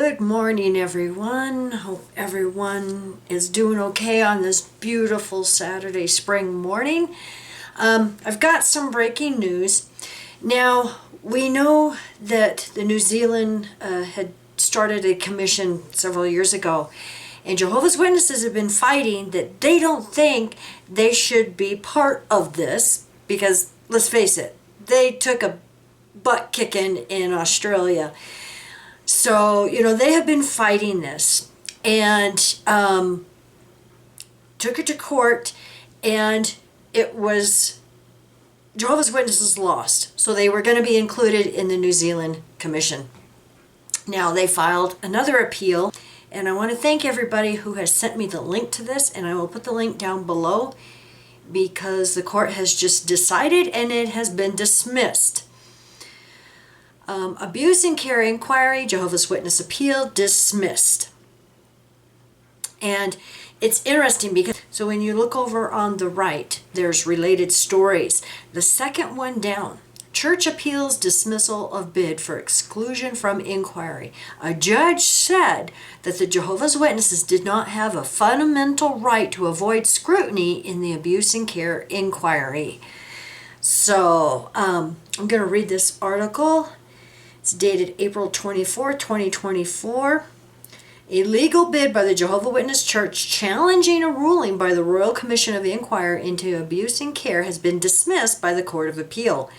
Good morning, everyone. Hope everyone is doing okay on this beautiful Saturday spring morning. I've got some breaking news. Now, we know that the New Zealand had started a commission several years ago, and Jehovah's Witnesses have been fighting that they don't think they should be part of this because, let's face it, they took a butt kicking in Australia. So, they have been fighting this and took it to court, and it was Jehovah's Witnesses lost. So they were going to be included in the New Zealand Commission. Now they filed another appeal, and I want to thank everybody who has sent me the link to this, and I will put the link down below because the court has just decided and it has been dismissed. Abuse and Care Inquiry, Jehovah's Witness appeal, dismissed. And it's interesting because, so when you look over on the right, there's related stories. The second one down, church appeals dismissal of bid for exclusion from inquiry. A judge said that the Jehovah's Witnesses did not have a fundamental right to avoid scrutiny in the Abuse and Care Inquiry. So I'm going to read this article. It's dated April 24, 2024. A legal bid by the Jehovah's Witness Church challenging a ruling by the Royal Commission of Inquiry into Abuse and Care has been dismissed by the Court of Appeal.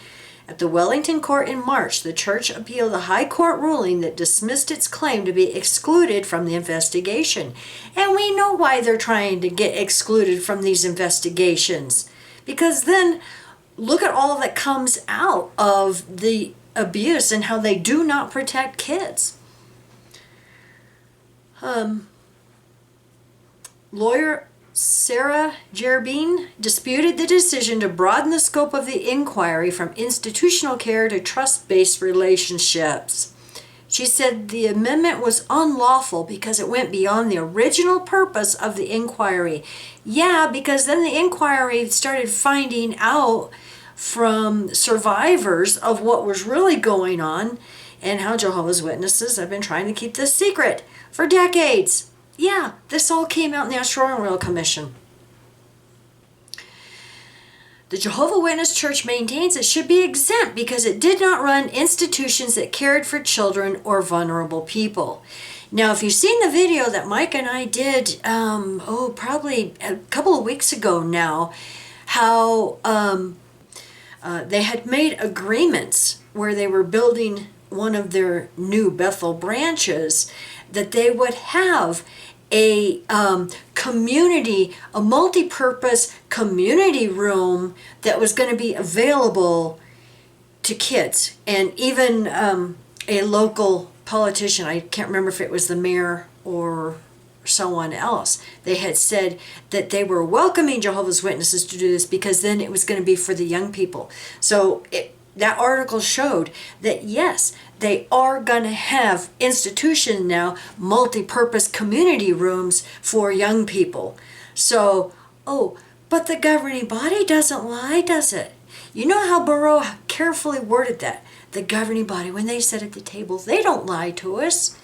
At the Wellington Court in March, the church appealed a High Court ruling that dismissed its claim to be excluded from the investigation. And we know why they're trying to get excluded from these investigations. Because then, look at all that comes out of the abuse and how they do not protect kids. Lawyer Sarah Gerbine disputed the decision to broaden the scope of the inquiry from institutional care to trust-based relationships. She said the amendment was unlawful because it went beyond the original purpose of the inquiry. Yeah, because then the inquiry started finding out from survivors of what was really going on and how Jehovah's Witnesses have been trying to keep this secret for decades. Yeah, this all came out in the Australian Royal Commission. The Jehovah's Witness Church maintains it should be exempt because it did not run institutions that cared for children or vulnerable people. Now, if you've seen the video that Mike and I did, probably a couple of weeks ago now, how they had made agreements where they were building one of their new Bethel branches, that they would have a community, a multi-purpose community room that was going to be available to kids. And even a local politician, I can't remember if it was the mayor or someone else, they had said that they were welcoming Jehovah's Witnesses to do this because then it was going to be for the young people. So that article showed that yes, they are going to have institutions now, multi-purpose community rooms for young people. So, but the governing body doesn't lie, does it? You know how Barrow carefully worded that. The governing body, when they sit at the table, they don't lie to us.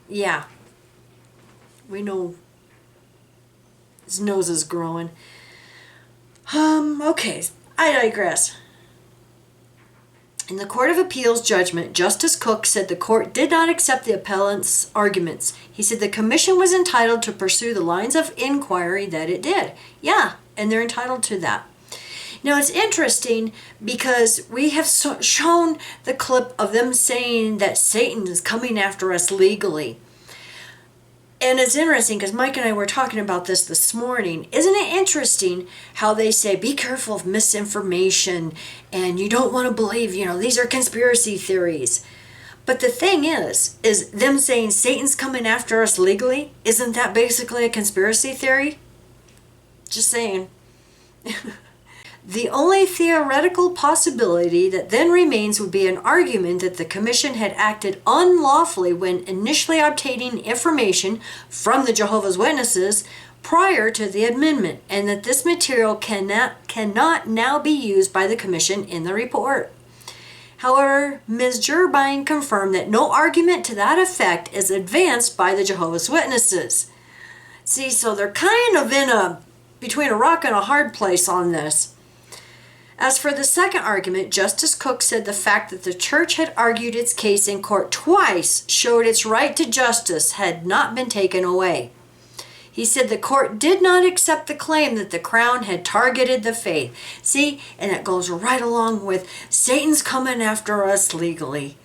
Yeah. We know his nose is growing. Okay, I digress. In the Court of Appeals judgment, Justice Cook said the court did not accept the appellant's arguments. He said the commission was entitled to pursue the lines of inquiry that it did. Yeah, and they're entitled to that. Now, it's interesting because we have shown the clip of them saying that Satan is coming after us legally. And it's interesting because Mike and I were talking about this morning. Isn't it interesting how they say, be careful of misinformation and you don't want to believe, these are conspiracy theories. But the thing is them saying Satan's coming after us legally, isn't that basically a conspiracy theory? Just saying. The only theoretical possibility that then remains would be an argument that the commission had acted unlawfully when initially obtaining information from the Jehovah's Witnesses prior to the amendment, and that this material cannot now be used by the commission in the report. However, Ms. Gerbine confirmed that no argument to that effect is advanced by the Jehovah's Witnesses. See, so they're kind of between a rock and a hard place on this. As for the second argument, Justice Cook said the fact that the church had argued its case in court twice showed its right to justice had not been taken away. He said the court did not accept the claim that the crown had targeted the faith. See, and it goes right along with Satan's coming after us legally.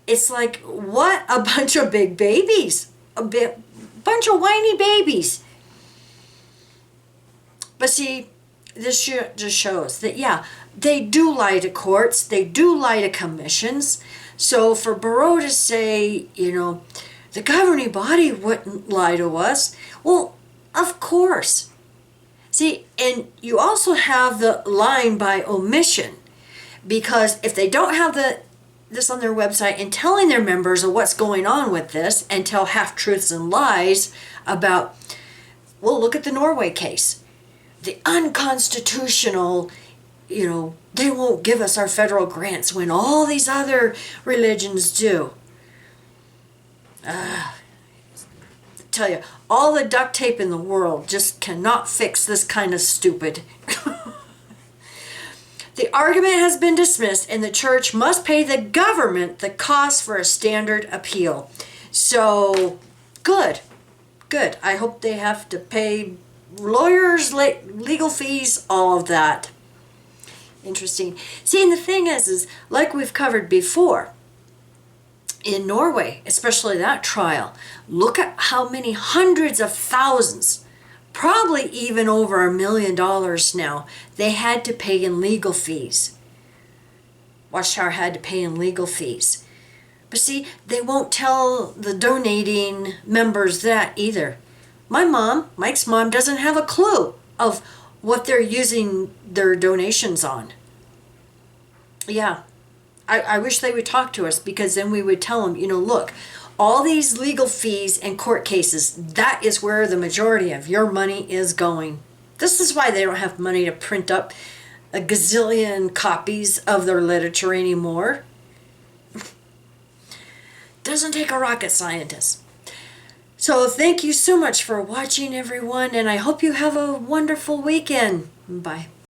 It's like, what a bunch of big babies. Bunch of whiny babies. But see, this just shows that, yeah, they do lie to courts. They do lie to commissions. So for Barreau to say, the governing body wouldn't lie to us. Well, of course. See, and you also have the lying by omission, because if they don't have this on their website and telling their members of what's going on with this and tell half-truths and lies about, well, look at the Norway case. The unconstitutional, they won't give us our federal grants when all these other religions do. Tell you, all the duct tape in the world just cannot fix this kind of stupid. The argument has been dismissed and the church must pay the government the cost for a standard appeal. So, good. I hope they have to pay lawyers, legal fees, all of that. Interesting. See, and the thing is like we've covered before, in Norway, especially that trial, look at how many hundreds of thousands, probably even over $1 million now, they had to pay in legal fees. Watchtower had to pay in legal fees. But see, they won't tell the donating members that either. Mike's mom, doesn't have a clue of what they're using their donations on. Yeah. I wish they would talk to us, because then we would tell them, look, all these legal fees and court cases, that is where the majority of your money is going. This is why they don't have money to print up a gazillion copies of their literature anymore. Doesn't take a rocket scientist. So thank you so much for watching, everyone, and I hope you have a wonderful weekend. Bye.